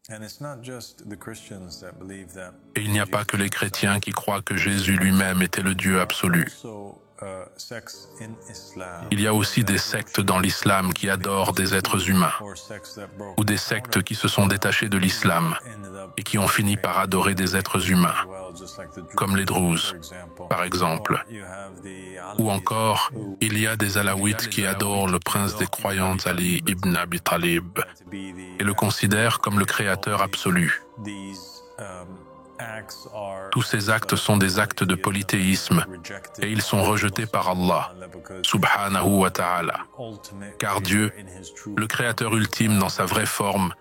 Et il n'y a pas que les chrétiens qui croient que Jésus lui-même était le Dieu absolu. Il y a aussi des sectes dans l'islam qui adorent des êtres humains, ou des sectes qui se sont détachées de l'islam et qui ont fini par adorer des êtres humains, comme les Druzes, par exemple. Ou encore, il y a des alaouites qui adorent le prince des croyantes Ali ibn Abi Talib et le considèrent comme le créateur absolu. Tous ces actes sont des actes de polythéisme et ils sont rejetés par Allah, subhanahu wa ta'ala. Car Dieu, le créateur ultime dans sa vraie forme,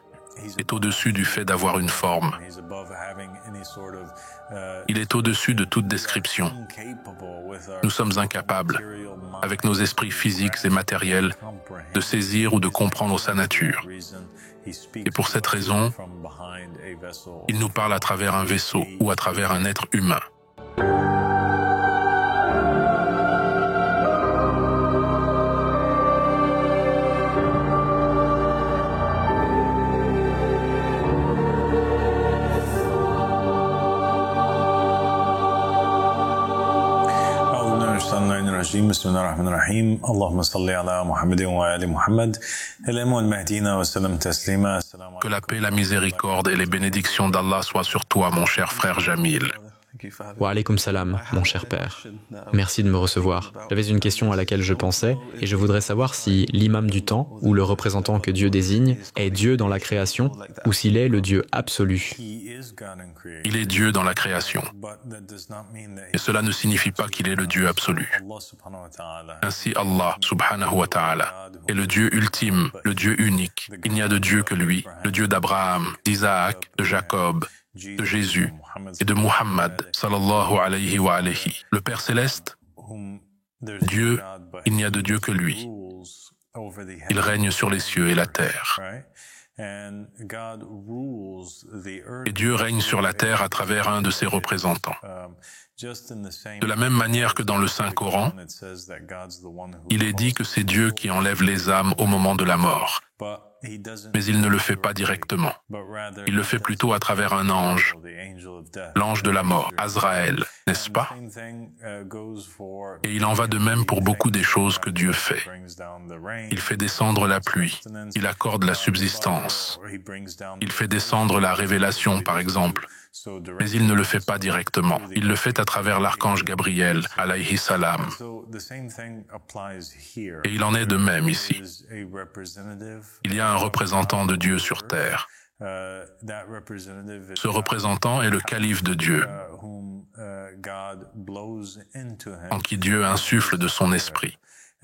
est au-dessus du fait d'avoir une forme. Il est au-dessus de toute description. Nous sommes incapables, avec nos esprits physiques et matériels, de saisir ou de comprendre sa nature. Et pour cette raison, il nous parle à travers un vaisseau ou à travers un être humain. بسم الله الرحمن الرحيم اللهم صل على محمد وآل محمد الإمام المهدينا وسلم تسليما. Que la paix, la miséricorde et les bénédictions d'Allah soient sur toi, mon cher frère Jamil. Wa alaykoum salam, mon cher père. Merci de me recevoir. J'avais une question à laquelle je pensais et je voudrais savoir si l'imam du temps, ou le représentant que Dieu désigne, est Dieu dans la création ou s'il est le Dieu absolu. Il est Dieu dans la création. Et cela ne signifie pas qu'il est le Dieu absolu. Ainsi, Allah, subhanahu wa ta'ala, est le Dieu ultime, le Dieu unique. Il n'y a de Dieu que lui, le Dieu d'Abraham, d'Isaac, de Jacob, de Jésus et de Muhammad, sallallahu alayhi wa alayhi. Le Père céleste, Dieu, il n'y a de Dieu que lui. Il règne sur les cieux et la terre. Et Dieu règne sur la terre à travers un de ses représentants. De la même manière que dans le Saint-Coran, il est dit que c'est Dieu qui enlève les âmes au moment de la mort. Mais il ne le fait pas directement. Il le fait plutôt à travers un ange, l'ange de la mort, Azraël, n'est-ce pas? Et il en va de même pour beaucoup des choses que Dieu fait. Il fait descendre la pluie, il accorde la subsistance, il fait descendre la révélation, par exemple. Mais il ne le fait pas directement. Il le fait à travers l'archange Gabriel, alayhi salam. Et il en est de même ici. Il y a un représentant de Dieu sur terre. Ce représentant est le calife de Dieu, en qui Dieu insuffle de son esprit,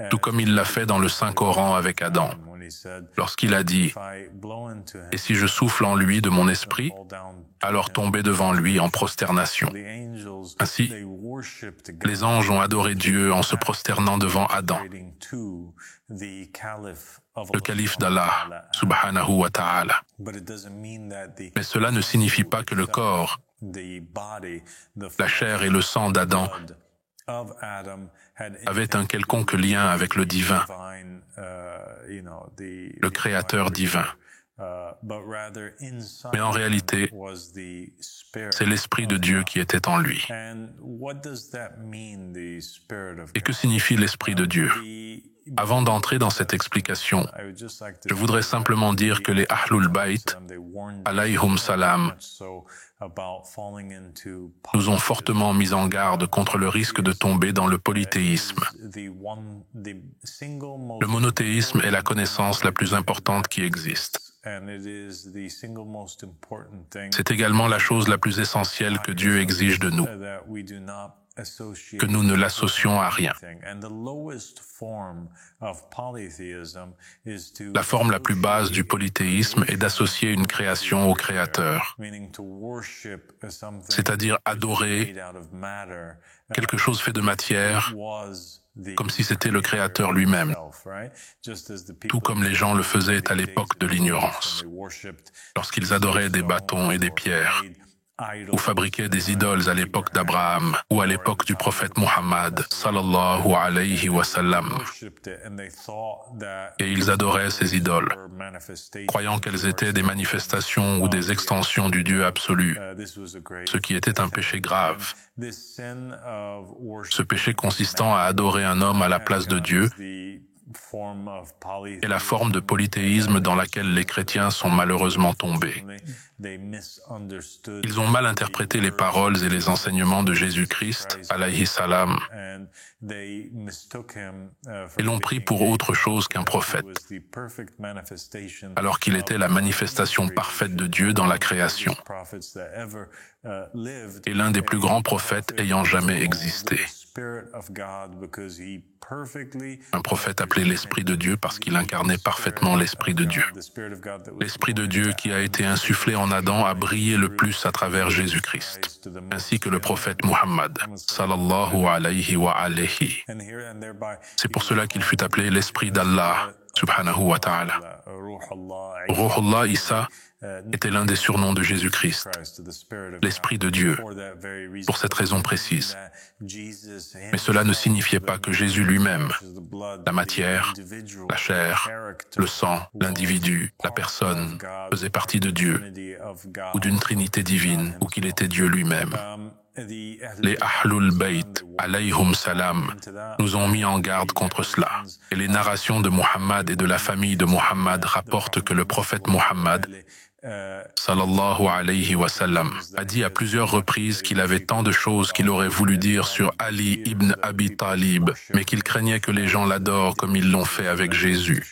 tout comme il l'a fait dans le Saint-Coran avec Adam, lorsqu'il a dit « Et si je souffle en lui de mon esprit, alors tombez devant lui en prosternation. » Ainsi, les anges ont adoré Dieu en se prosternant devant Adam, le calife d'Allah, subhanahu wa ta'ala. Mais cela ne signifie pas que le corps, la chair et le sang d'Adam avaient un quelconque lien avec le divin, le créateur divin. Mais en réalité, c'est l'Esprit de Dieu qui était en lui. Et que signifie l'Esprit de Dieu? Avant d'entrer dans cette explication, je voudrais simplement dire que les Ahlul Bayt, alayhum salam, nous ont fortement mis en garde contre le risque de tomber dans le polythéisme. Le monothéisme est la connaissance la plus importante qui existe. C'est également la chose la plus essentielle que Dieu exige de nous, que nous ne l'associons à rien. La forme la plus basse du polythéisme est d'associer une création au Créateur, c'est-à-dire adorer quelque chose fait de matière, comme si c'était le Créateur lui-même, tout comme les gens le faisaient à l'époque de l'ignorance, lorsqu'ils adoraient des bâtons et des pierres. ou fabriquaient des idoles à l'époque d'Abraham ou à l'époque du prophète Muhammad sallallahu alayhi wa sallam. Et ils adoraient ces idoles, croyant qu'elles étaient des manifestations ou des extensions du Dieu absolu, ce qui était un péché grave. Ce péché consistant à adorer un homme à la place de Dieu est la forme de polythéisme dans laquelle les chrétiens sont malheureusement tombés. Ils ont mal interprété les paroles et les enseignements de Jésus-Christ, alayhi salam, et l'ont pris pour autre chose qu'un prophète, alors qu'il était la manifestation parfaite de Dieu dans la création, et l'un des plus grands prophètes ayant jamais existé. Un prophète appelé l'Esprit de Dieu parce qu'il incarnait parfaitement l'Esprit de Dieu. L'Esprit de Dieu qui a été insufflé en Adam a brillé le plus à travers Jésus-Christ, ainsi que le prophète Muhammad, sallallahu alayhi wa alayhi. C'est pour cela qu'il fut appelé l'Esprit d'Allah, subhanahu wa ta'ala. Ruhullah Isa était l'un des surnoms de Jésus-Christ, l'Esprit de Dieu, pour cette raison précise. Mais cela ne signifiait pas que Jésus lui-même, la matière, la chair, le sang, l'individu, la personne, faisait partie de Dieu, ou d'une trinité divine, ou qu'il était Dieu lui-même. Les Ahlul Bayt, alayhum salam, nous ont mis en garde contre cela. Et les narrations de Muhammad et de la famille de Muhammad rapportent que le prophète Muhammad, sallallahu alayhi wa sallam, a dit à plusieurs reprises qu'il avait tant de choses qu'il aurait voulu dire sur Ali ibn Abi Talib, mais qu'il craignait que les gens l'adorent comme ils l'ont fait avec Jésus.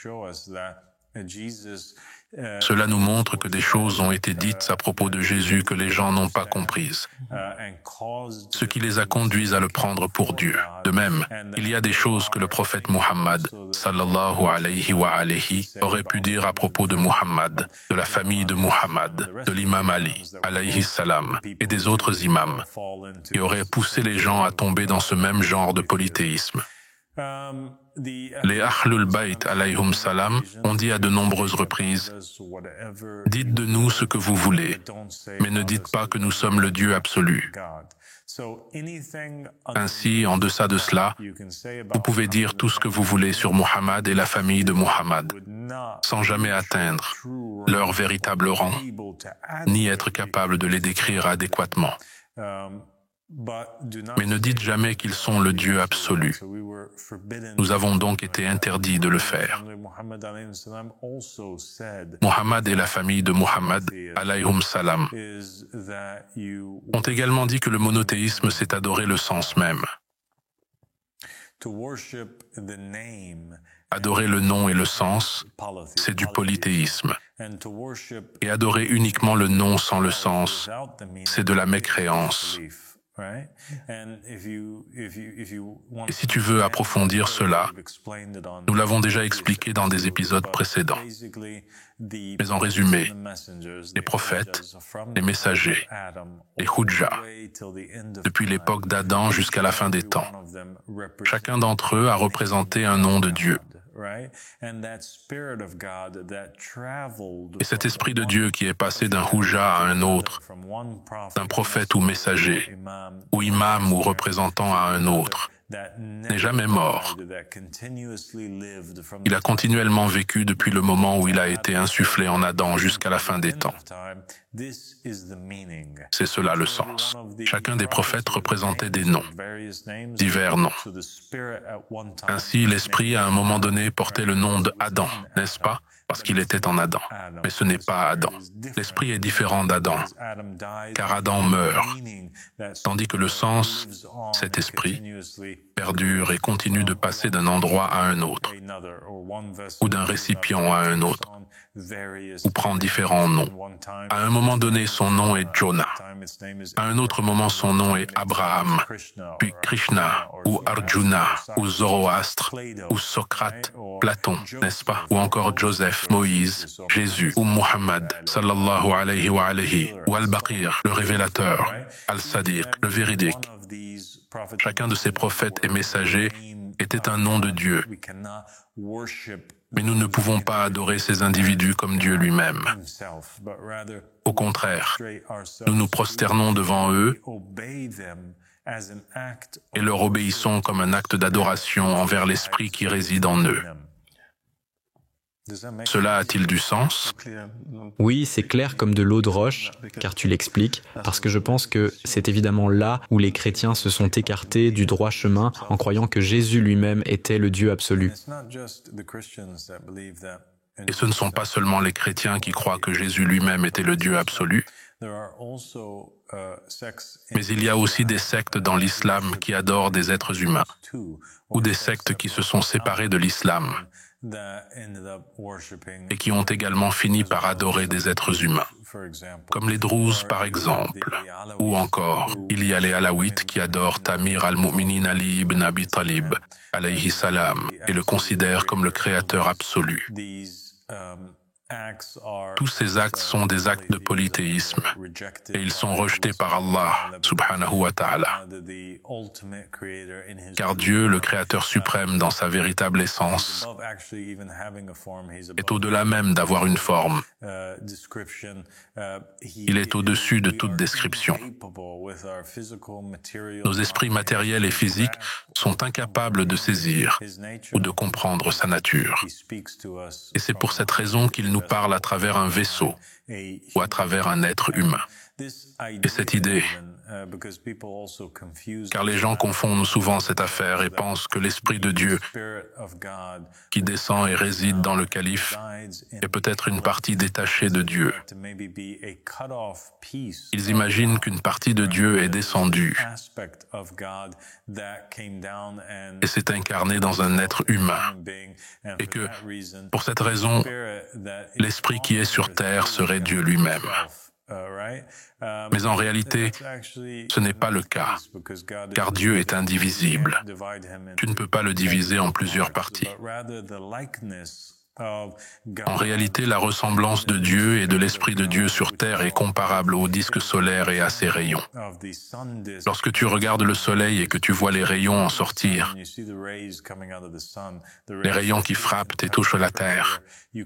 Cela nous montre que des choses ont été dites à propos de Jésus que les gens n'ont pas comprises, ce qui les a conduits à le prendre pour Dieu. De même, il y a des choses que le prophète Muhammad, sallallahu alayhi wa alayhi, aurait pu dire à propos de Muhammad, de la famille de Muhammad, de l'imam Ali, alayhi salam, et des autres imams, qui auraient poussé les gens à tomber dans ce même genre de polythéisme. Les Ahlul Bayt alayhum salam ont dit à de nombreuses reprises « Dites de nous ce que vous voulez, mais ne dites pas que nous sommes le Dieu absolu. » Ainsi, en deçà de cela, vous pouvez dire tout ce que vous voulez sur Muhammad et la famille de Muhammad, sans jamais atteindre leur véritable rang, ni être capable de les décrire adéquatement. Mais ne dites jamais qu'ils sont le Dieu absolu. Nous avons donc été interdits de le faire. Muhammad et la famille de Muhammad, alayhum salam, ont également dit que le monothéisme, c'est adorer le sens même. Adorer le nom et le sens, c'est du polythéisme. Et adorer uniquement le nom sans le sens, c'est de la mécréance. Et si tu veux approfondir cela, nous l'avons déjà expliqué dans des épisodes précédents. Mais en résumé, les prophètes, les messagers, les hujjas, depuis l'époque d'Adam jusqu'à la fin des temps, chacun d'entre eux a représenté un nom de Dieu. Et cet esprit de Dieu qui est passé d'un hujja à un autre, d'un prophète ou messager, ou imam ou représentant à un autre, n'est jamais mort. Il a continuellement vécu depuis le moment où il a été insufflé en Adam jusqu'à la fin des temps. C'est cela le sens. Chacun des prophètes représentait des noms, divers noms. Ainsi, l'Esprit, à un moment donné, portait le nom d'Adam, n'est-ce pas? Parce qu'il était en Adam. Mais ce n'est pas Adam. L'Esprit est différent d'Adam, car Adam meurt, tandis que le sens, cet esprit, perdure et continue de passer d'un endroit à un autre, ou d'un récipient à un autre, ou prend différents noms. À un moment donné, son nom est Jonah. À un autre moment, son nom est Abraham, puis Krishna, ou Arjuna, ou Zoroastre, ou Socrate, Platon, n'est-ce pas? Ou encore Joseph, Moïse, Jésus, ou Muhammad, sallallahu alayhi wa alayhi, ou Al-Baqir, le révélateur, Al-Sadiq, le véridique. Chacun de ces prophètes et messagers était un nom de Dieu. Mais nous ne pouvons pas adorer ces individus comme Dieu lui-même. Au contraire, nous nous prosternons devant eux et leur obéissons comme un acte d'adoration envers l'Esprit qui réside en eux. Cela a-t-il du sens? Oui, c'est clair comme de l'eau de roche, car tu l'expliques, parce que je pense que c'est évidemment là où les chrétiens se sont écartés du droit chemin en croyant que Jésus lui-même était le Dieu absolu. Et ce ne sont pas seulement les chrétiens qui croient que Jésus lui-même était le Dieu absolu, mais il y a aussi des sectes dans l'islam qui adorent des êtres humains, ou des sectes qui se sont séparées de l'islam et qui ont également fini par adorer des êtres humains, comme les Druzes par exemple, ou encore il y a les Alaouites qui adorent Amir al-Mu'minin Ali ibn Abi Talib, alayhi salam, et le considèrent comme le créateur absolu. Tous ces actes sont des actes de polythéisme et ils sont rejetés par Allah subhanahu wa ta'ala. Car Dieu, le Créateur suprême dans sa véritable essence, est au-delà même d'avoir une forme. Il est au-dessus de toute description. Nos esprits matériels et physiques sont incapables de saisir ou de comprendre sa nature. Et c'est pour cette raison qu'il nous parle à travers un vaisseau ou à travers un être humain. Et cette idée, car les gens confondent souvent cette affaire et pensent que l'Esprit de Dieu qui descend et réside dans le calife est peut-être une partie détachée de Dieu. Ils imaginent qu'une partie de Dieu est descendue et s'est incarnée dans un être humain et que, pour cette raison, l'Esprit qui est sur terre serait Dieu lui-même. Mais en réalité, ce n'est pas le cas, car Dieu est indivisible. Tu ne peux pas le diviser en plusieurs parties. En réalité, la ressemblance de Dieu et de l'Esprit de Dieu sur Terre est comparable au disque solaire et à ses rayons. Lorsque tu regardes le Soleil et que tu vois les rayons en sortir, les rayons qui frappent et touchent la Terre, tu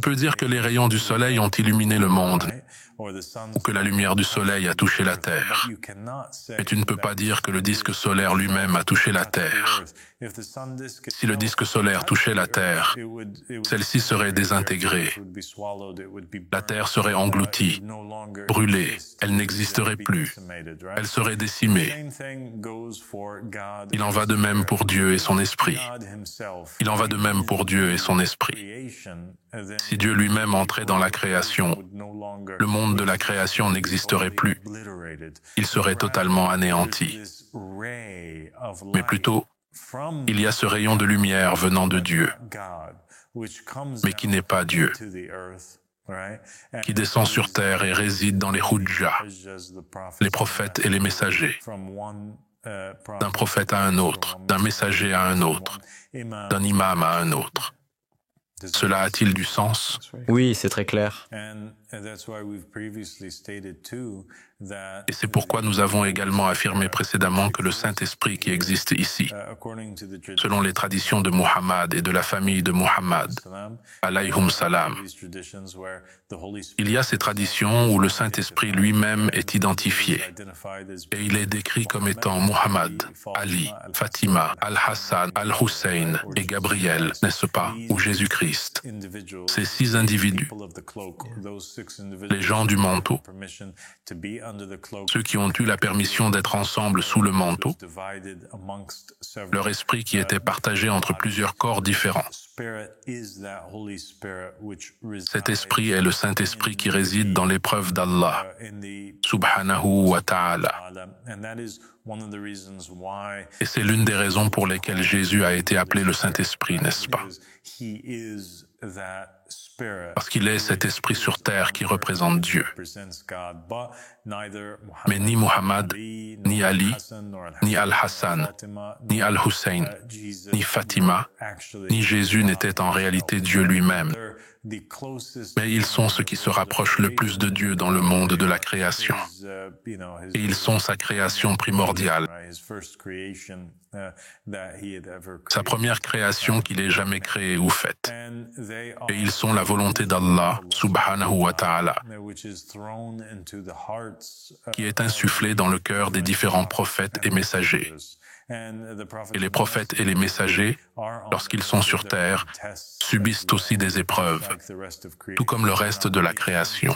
peux dire que les rayons du Soleil ont illuminé le monde ou que la lumière du Soleil a touché la Terre. Mais tu ne peux pas dire que le disque solaire lui-même a touché la Terre. Si le disque solaire touchait la Terre, celle-ci serait désintégrée. La Terre serait engloutie, brûlée, elle n'existerait plus. Elle serait décimée. Il en va de même pour Dieu et son esprit. Il en va de même pour Dieu et son esprit. Si Dieu lui-même entrait dans la création, le monde de la création n'existerait plus. Il serait totalement anéanti. Mais plutôt, il y a ce rayon de lumière venant de Dieu, mais qui n'est pas Dieu, qui descend sur terre et réside dans les hujjas, les prophètes et les messagers, d'un prophète à un autre, d'un messager à un autre, d'un imam à un autre. Cela a-t-il du sens? Oui, c'est très clair. Et c'est pourquoi nous avons également affirmé précédemment que le Saint-Esprit qui existe ici, selon les traditions de Muhammad et de la famille de Muhammad, alayhum salam, il y a ces traditions où le Saint-Esprit lui-même est identifié et il est décrit comme étant Muhammad, Ali, Fatima, Al-Hassan, Al-Hussein et Gabriel, n'est-ce pas, ou Jésus-Christ. Ces 6 individus, les gens du manteau, ceux qui ont eu la permission d'être ensemble sous le manteau, leur esprit qui était partagé entre plusieurs corps différents. Cet esprit est le Saint-Esprit qui réside dans l'épreuve d'Allah, subhanahu wa ta'ala. Et c'est l'une des raisons pour lesquelles Jésus a été appelé le Saint-Esprit, n'est-ce pas? Parce qu'il est cet esprit sur terre qui représente Dieu. Mais ni Muhammad, ni Ali, ni Al-Hassan, ni Al-Hussein, ni Fatima, ni Jésus n'étaient en réalité Dieu lui-même. Mais ils sont ce qui se rapproche le plus de Dieu dans le monde de la création. Et ils sont sa création primordiale, sa première création qu'il ait jamais créée ou faite. Et ils sont la volonté d'Allah, subhanahu wa ta'ala, qui est insufflée dans le cœur des différents prophètes et messagers. Et les prophètes et les messagers, lorsqu'ils sont sur terre, subissent aussi des épreuves, tout comme le reste de la création.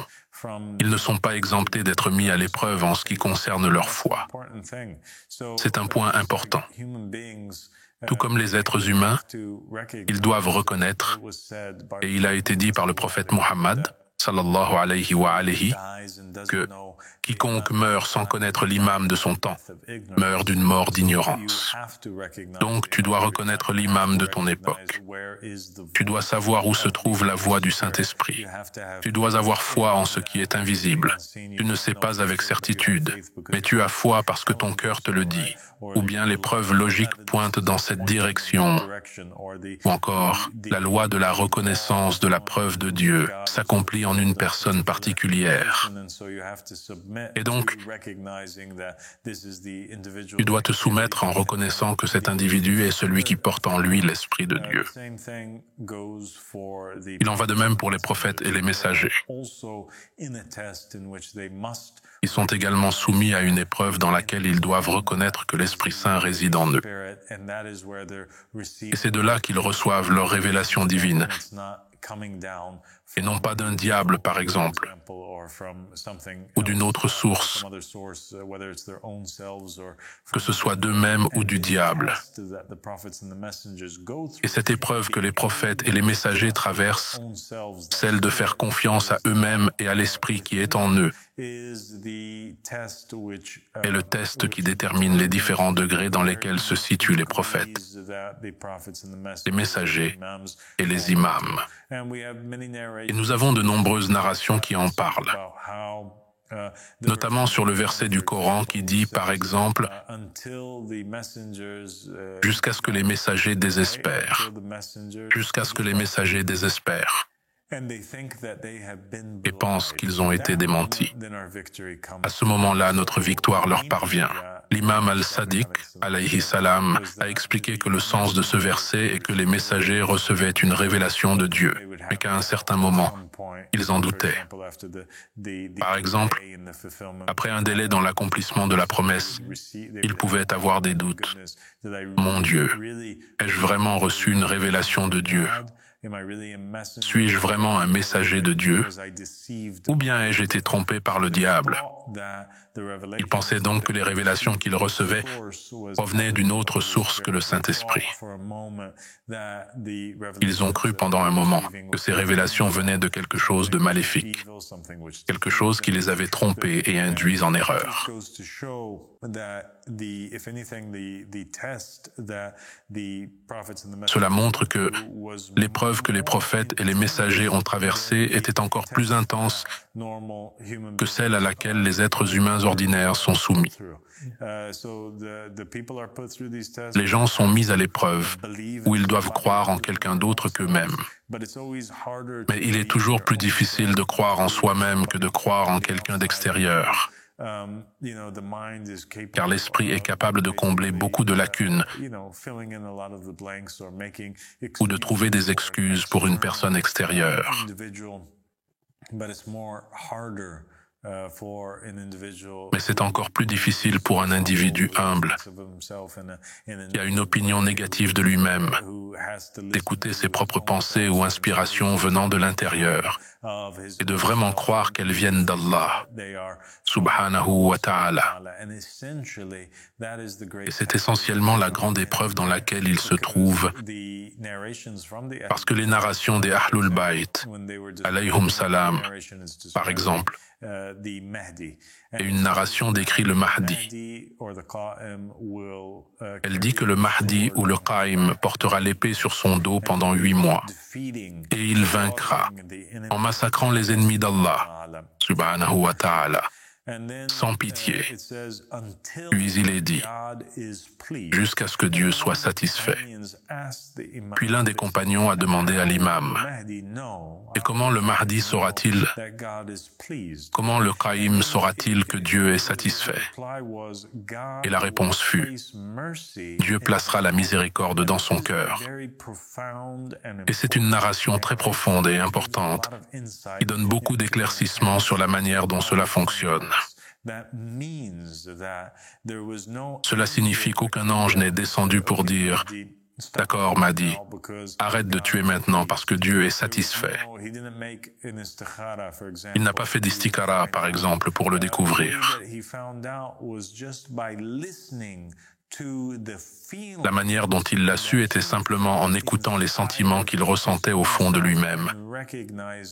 Ils ne sont pas exemptés d'être mis à l'épreuve en ce qui concerne leur foi. C'est un point important. Tout comme les êtres humains, ils doivent reconnaître, et il a été dit par le prophète Muhammad, sallallahu alayhi wa alihi, que quiconque meurt sans connaître l'imam de son temps meurt d'une mort d'ignorance. Donc tu dois reconnaître l'imam de ton époque. Tu dois savoir où se trouve la voie du Saint-Esprit. Tu dois avoir foi en ce qui est invisible. Tu ne sais pas avec certitude, mais tu as foi parce que ton cœur te le dit. Ou bien les preuves logiques pointent dans cette direction. Ou encore, la loi de la reconnaissance de la preuve de Dieu s'accomplit en une personne particulière. Et donc, tu dois te soumettre en reconnaissant que cet individu est celui qui porte en lui l'Esprit de Dieu. Il en va de même pour les prophètes et les messagers. Ils sont également soumis à une épreuve dans laquelle ils doivent reconnaître que l'Esprit Saint réside en eux. Et c'est de là qu'ils reçoivent leur révélation divine, et non pas d'un diable, par exemple, ou d'une autre source, que ce soit d'eux-mêmes ou du diable. Et cette épreuve que les prophètes et les messagers traversent, celle de faire confiance à eux-mêmes et à l'Esprit qui est en eux, est le test qui détermine les différents degrés dans lesquels se situent les prophètes, les messagers et les imams. Et nous avons de nombreuses narrations qui en parlent, notamment sur le verset du Coran qui dit, par exemple, « Jusqu'à ce que les messagers désespèrent. Jusqu'à ce que les messagers désespèrent. » Et pensent qu'ils ont été démentis. À ce moment-là, notre victoire leur parvient. L'imam al-Sadiq, alayhi salam, a expliqué que le sens de ce verset est que les messagers recevaient une révélation de Dieu, mais qu'à un certain moment, ils en doutaient. Par exemple, après un délai dans l'accomplissement de la promesse, ils pouvaient avoir des doutes. Mon Dieu, ai-je vraiment reçu une révélation de Dieu ? Suis-je vraiment un messager de Dieu? Ou bien ai-je été trompé par le diable? Ils pensaient donc que les révélations qu'ils recevaient provenaient d'une autre source que le Saint-Esprit. Ils ont cru pendant un moment que ces révélations venaient de quelque chose de maléfique, quelque chose qui les avait trompés et induits en erreur. Cela montre que l'épreuve que les prophètes et les messagers ont traversée était encore plus intense que celle à laquelle les êtres humains ordinaires sont soumis. Les gens sont mis à l'épreuve, où ils doivent croire en quelqu'un d'autre qu'eux-mêmes. Mais il est toujours plus difficile de croire en soi-même que de croire en quelqu'un d'extérieur. Car l'esprit est capable de combler beaucoup de lacunes ou de trouver des excuses pour une personne extérieure. Mais c'est encore plus difficile pour un individu humble qui a une opinion négative de lui-même d'écouter ses propres pensées ou inspirations venant de l'intérieur et de vraiment croire qu'elles viennent d'Allah, subhanahu wa ta'ala. Et c'est essentiellement la grande épreuve dans laquelle il se trouve, parce que les narrations des Ahlul Bayt, alayhum salam, par exemple, et une narration décrit le Mahdi. Elle dit que le Mahdi ou le Qaim portera l'épée sur son dos pendant 8 mois et il vaincra en massacrant les ennemis d'Allah, subhanahu wa ta'ala. sans pitié. Puis il est dit, jusqu'à ce que Dieu soit satisfait. Puis l'un des compagnons a demandé à l'imam, et comment le Mahdi saura-t-il, comment le Qaïm saura-t-il que Dieu est satisfait? Et la réponse fut, Dieu placera la miséricorde dans son cœur. Et c'est une narration très profonde et importante qui donne beaucoup d'éclaircissements sur la manière dont cela fonctionne. Cela signifie qu'aucun ange n'est descendu pour dire « D'accord, Mahdi, arrête de tuer maintenant parce que Dieu est satisfait. » Il n'a pas fait d'istikhara, par exemple, pour le découvrir. La manière dont il l'a su était simplement en écoutant les sentiments qu'il ressentait au fond de lui-même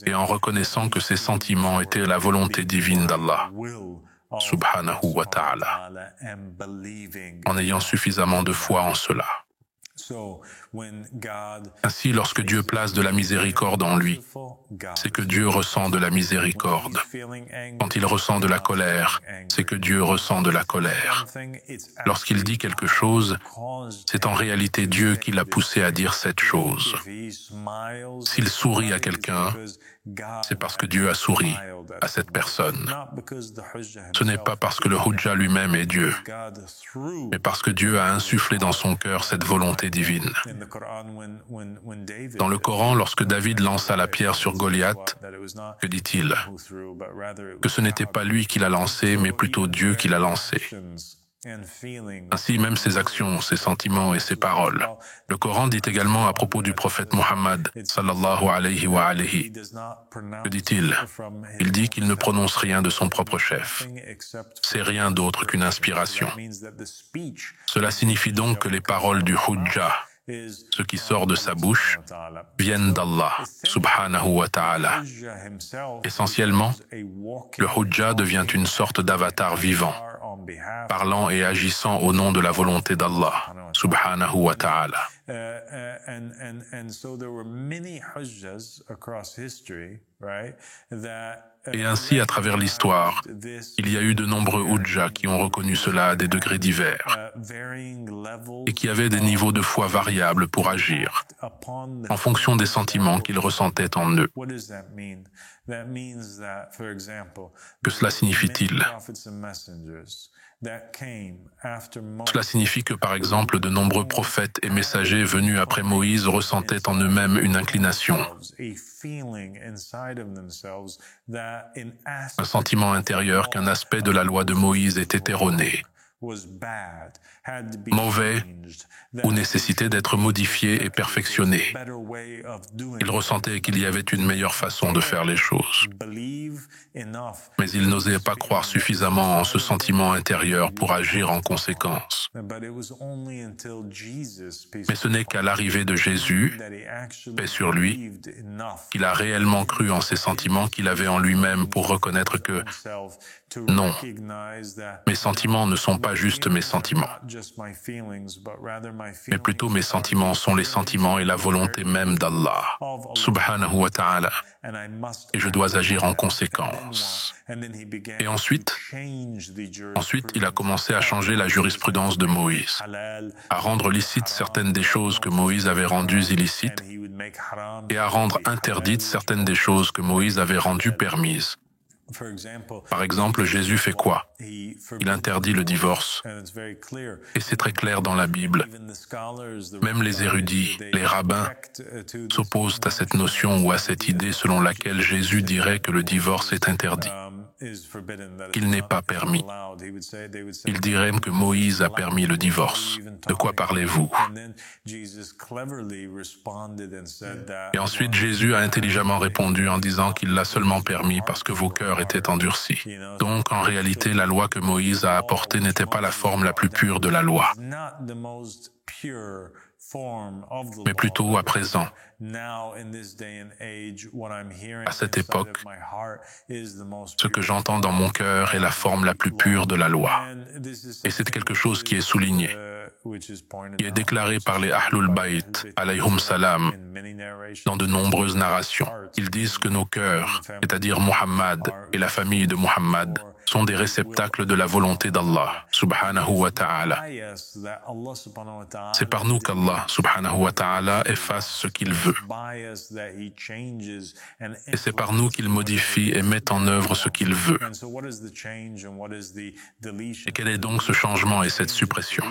et en reconnaissant que ces sentiments étaient la volonté divine d'Allah, subhanahu wa ta'ala, en ayant suffisamment de foi en cela. Ainsi, lorsque Dieu place de la miséricorde en lui, c'est que Dieu ressent de la miséricorde. Quand il ressent de la colère, c'est que Dieu ressent de la colère. Lorsqu'il dit quelque chose, c'est en réalité Dieu qui l'a poussé à dire cette chose. S'il sourit à quelqu'un, c'est parce que Dieu a souri à cette personne. Ce n'est pas parce que le Hujja lui-même est Dieu, mais parce que Dieu a insufflé dans son cœur cette volonté divine. Dans le Coran, lorsque David lança la pierre sur Goliath, que dit-il? Que ce n'était pas lui qui l'a lancé, mais plutôt Dieu qui l'a lancé. Ainsi, même ses actions, ses sentiments et ses paroles. Le Coran dit également à propos du prophète Muhammad, sallallahu alayhi wa alayhi. Que dit-il? Il dit qu'il ne prononce rien de son propre chef. C'est rien d'autre qu'une inspiration. Cela signifie donc que les paroles du Hujja, ce qui sort de sa bouche, viennent d'Allah, subhanahu wa ta'ala. Essentiellement, le Hujja devient une sorte d'avatar vivant, parlant et agissant au nom de la volonté d'Allah, subhanahu wa ta'ala. Et ainsi, à travers l'histoire, il y a eu de nombreux hujjas qui ont reconnu cela à des degrés divers et qui avaient des niveaux de foi variables pour agir en fonction des sentiments qu'ils ressentaient en eux. Que cela signifie-t-il? Cela signifie que, par exemple, de nombreux prophètes et messagers venus après Moïse ressentaient en eux-mêmes une inclination, un sentiment intérieur qu'un aspect de la loi de Moïse était erroné, mauvais ou nécessitait d'être modifié et perfectionné. Ils ressentaient qu'il y avait une meilleure façon de faire les choses. Mais ils n'osaient pas croire suffisamment en ce sentiment intérieur pour agir en conséquence. Mais ce n'est qu'à l'arrivée de Jésus, paix sur lui, qu'il a réellement cru en ces sentiments qu'il avait en lui-même pour reconnaître que non, mes sentiments ne sont pas juste mes sentiments, mais plutôt mes sentiments sont les sentiments et la volonté même d'Allah, subhanahu wa ta'ala, et je dois agir en conséquence. Et ensuite, il a commencé à changer la jurisprudence de Moïse, à rendre licites certaines des choses que Moïse avait rendues illicites et à rendre interdites certaines des choses que Moïse avait rendues permises. Par exemple, Jésus fait quoi? Il interdit le divorce. Et c'est très clair dans la Bible. Même les érudits, les rabbins, s'opposent à cette notion ou à cette idée selon laquelle Jésus dirait que le divorce est interdit, qu'il n'est pas permis. Il dirait que Moïse a permis le divorce. De quoi parlez-vous? Et ensuite, Jésus a intelligemment répondu en disant qu'il l'a seulement permis parce que vos cœurs étaient endurcis. Donc, en réalité, la loi que Moïse a apportée n'était pas la forme la plus pure de la loi, mais plutôt à présent. À cette époque, ce que j'entends dans mon cœur est la forme la plus pure de la loi. Et c'est quelque chose qui est souligné, qui est déclaré par les Ahlul Bayt, alayhum salam, dans de nombreuses narrations. Ils disent que nos cœurs, c'est-à-dire Muhammad et la famille de Muhammad, sont des réceptacles de la volonté d'Allah, subhanahu wa ta'ala. C'est par nous qu'Allah, subhanahu wa ta'ala, efface ce qu'il veut. Et c'est par nous qu'il modifie et met en œuvre ce qu'il veut. Et quel est donc ce changement et cette suppression?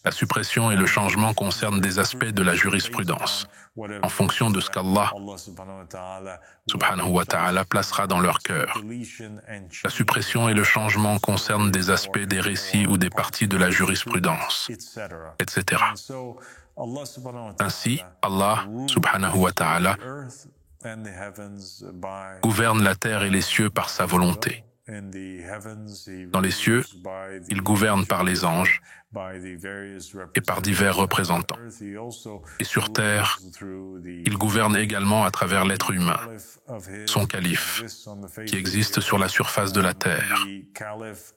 La suppression et le changement concernent des aspects de la jurisprudence, en fonction de ce qu'Allah, subhanahu wa ta'ala, placera dans leur cœur. La suppression et le changement concernent des aspects des récits ou des parties de la jurisprudence, etc. Ainsi, Allah, subhanahu wa ta'ala, gouverne la terre et les cieux par sa volonté. Dans les cieux, il gouverne par les anges et par divers représentants. Et sur terre, il gouverne également à travers l'être humain, son calife, qui existe sur la surface de la terre.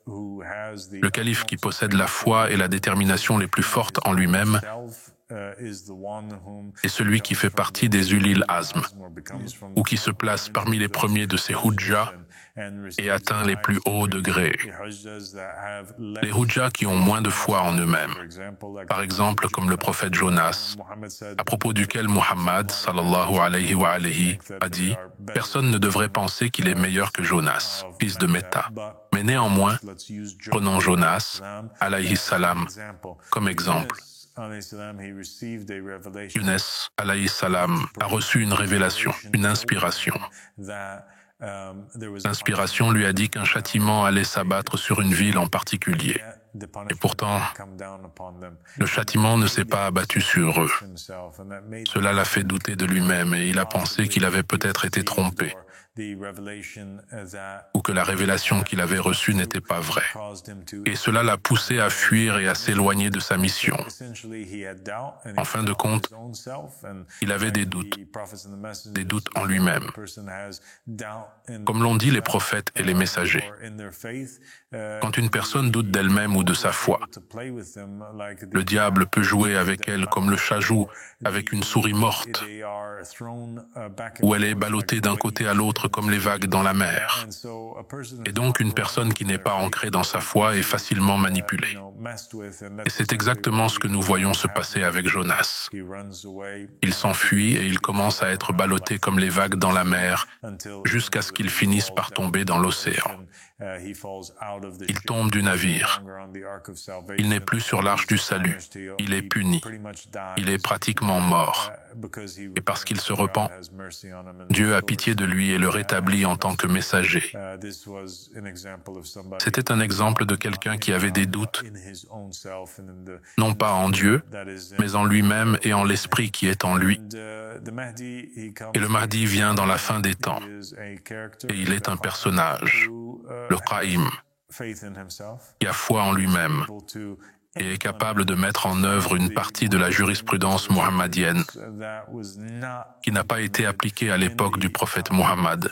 Le calife qui possède la foi et la détermination les plus fortes en lui-même est celui qui fait partie des ulil azm, ou qui se place parmi les premiers de ces hujjas et atteint les plus hauts degrés. Les hujjas qui ont moins de foi en eux-mêmes, par exemple comme le prophète Jonas, à propos duquel Muhammad sallallahu alayhi wa alayhi a dit « Personne ne devrait penser qu'il est meilleur que Jonas, fils de Metta. Mais néanmoins, prenons Jonas, alayhi salam, comme exemple. Younes, alayhi salam, a reçu une révélation, une inspiration. L'inspiration lui a dit qu'un châtiment allait s'abattre sur une ville en particulier. Et pourtant, le châtiment ne s'est pas abattu sur eux. Cela l'a fait douter de lui-même et il a pensé qu'il avait peut-être été trompé, ou que la révélation qu'il avait reçue n'était pas vraie. Et cela l'a poussé à fuir et à s'éloigner de sa mission. En fin de compte, il avait des doutes en lui-même. Comme l'ont dit les prophètes et les messagers, quand une personne doute d'elle-même ou de sa foi, le diable peut jouer avec elle comme le chat joue avec une souris morte, où elle est ballottée d'un côté à l'autre comme les vagues dans la mer. Et donc une personne qui n'est pas ancrée dans sa foi est facilement manipulée. Et c'est exactement ce que nous voyons se passer avec Jonas. Il s'enfuit et il commence à être ballotté comme les vagues dans la mer, jusqu'à ce qu'il finisse par tomber dans l'océan. Il tombe du navire. Il n'est plus sur l'arche du salut. Il est puni. Il est pratiquement mort. Et parce qu'il se repent, Dieu a pitié de lui et le rétablit en tant que messager. C'était un exemple de quelqu'un qui avait des doutes, non pas en Dieu, mais en lui-même et en l'esprit qui est en lui. Et le Mahdi vient dans la fin des temps. Et il est un personnage, le Qaïm, qui a foi en lui-même et est capable de mettre en œuvre une partie de la jurisprudence muhammadienne qui n'a pas été appliquée à l'époque du prophète Muhammad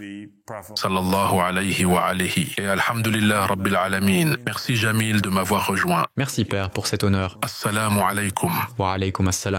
sallallahu alayhi wa alayhi. Et alhamdulillah rabbil alamin. Merci Jamil de m'avoir rejoint. Merci Père pour cet honneur. Assalamu alaykum. Wa alaykum assalam.